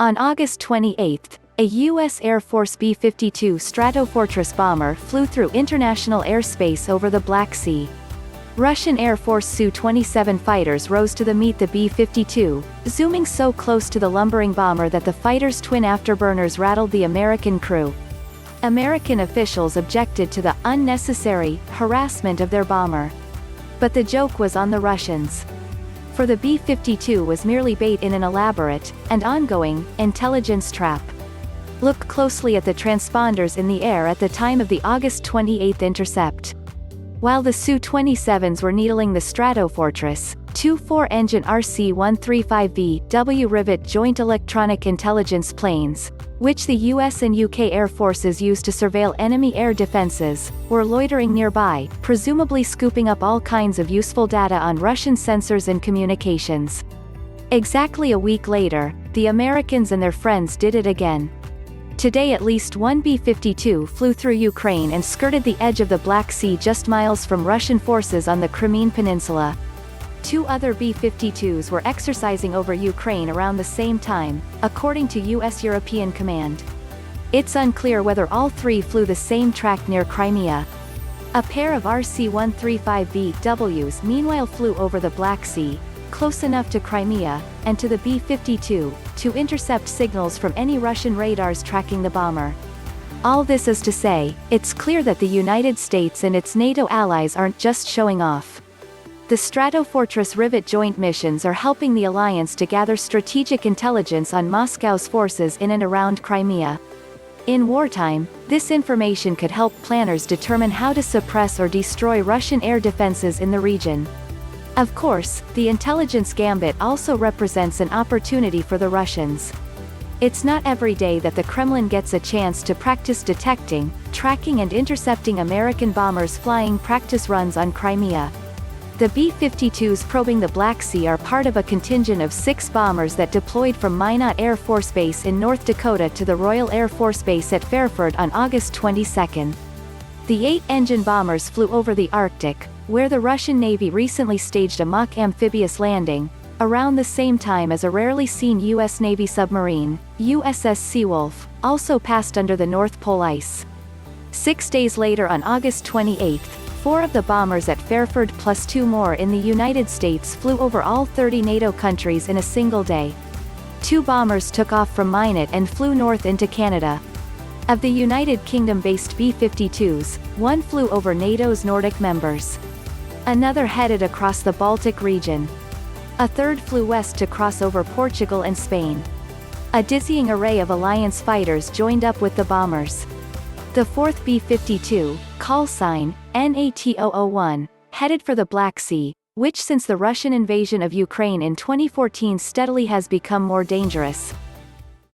On August 28, a U.S. Air Force B-52 Stratofortress bomber flew through international airspace over the Black Sea. Russian Air Force Su-27 fighters rose to meet the B-52, zooming so close to the lumbering bomber that the fighter's twin afterburners rattled the American crew. American officials objected to the unnecessary harassment of their bomber. But the joke was on the Russians. For the B-52 was merely bait in an elaborate, and ongoing, intelligence trap. Look closely at the transponders in the air at the time of the August 28 intercept. While the Su-27s were needling the Stratofortress, two 4-engine RC-135V Rivet Joint electronic intelligence planes, which the US and UK Air Forces used to surveil enemy air defenses, were loitering nearby, presumably scooping up all kinds of useful data on Russian sensors and communications. Exactly a week later, the Americans and their friends did it again. Today at least one B-52 flew through Ukraine and skirted the edge of the Black Sea just miles from Russian forces on the Crimean Peninsula. Two other B-52s were exercising over Ukraine around the same time, according to U.S. European Command. It's unclear whether all three flew the same track near Crimea. A pair of RC-135VWs meanwhile flew over the Black Sea, close enough to Crimea, and to the B-52, to intercept signals from any Russian radars tracking the bomber. All this is to say, it's clear that the United States and its NATO allies aren't just showing off. The Stratofortress-Rivet Joint missions are helping the alliance to gather strategic intelligence on Moscow's forces in and around Crimea. In wartime, this information could help planners determine how to suppress or destroy Russian air defenses in the region. Of course, the intelligence gambit also represents an opportunity for the Russians. It's not every day that the Kremlin gets a chance to practice detecting, tracking and intercepting American bombers flying practice runs on Crimea. The B-52s probing the Black Sea are part of a contingent of 6 bombers that deployed from Minot Air Force Base in North Dakota to the Royal Air Force Base at Fairford on August 22. The 8-engine bombers flew over the Arctic, where the Russian Navy recently staged a mock amphibious landing, around the same time as a rarely seen U.S. Navy submarine, USS Seawolf, also passed under the North Pole ice. 6 days later on August 28, 4 of the bombers at Fairford plus 2 more in the United States flew over all 30 NATO countries in a single day. 2 bombers took off from Minot and flew north into Canada. Of the United Kingdom-based B-52s, 1 flew over NATO's Nordic members. Another headed across the Baltic region. A third flew west to cross over Portugal and Spain. A dizzying array of alliance fighters joined up with the bombers. The 4th B-52, call sign, NATO-001, headed for the Black Sea, which since the Russian invasion of Ukraine in 2014 steadily has become more dangerous.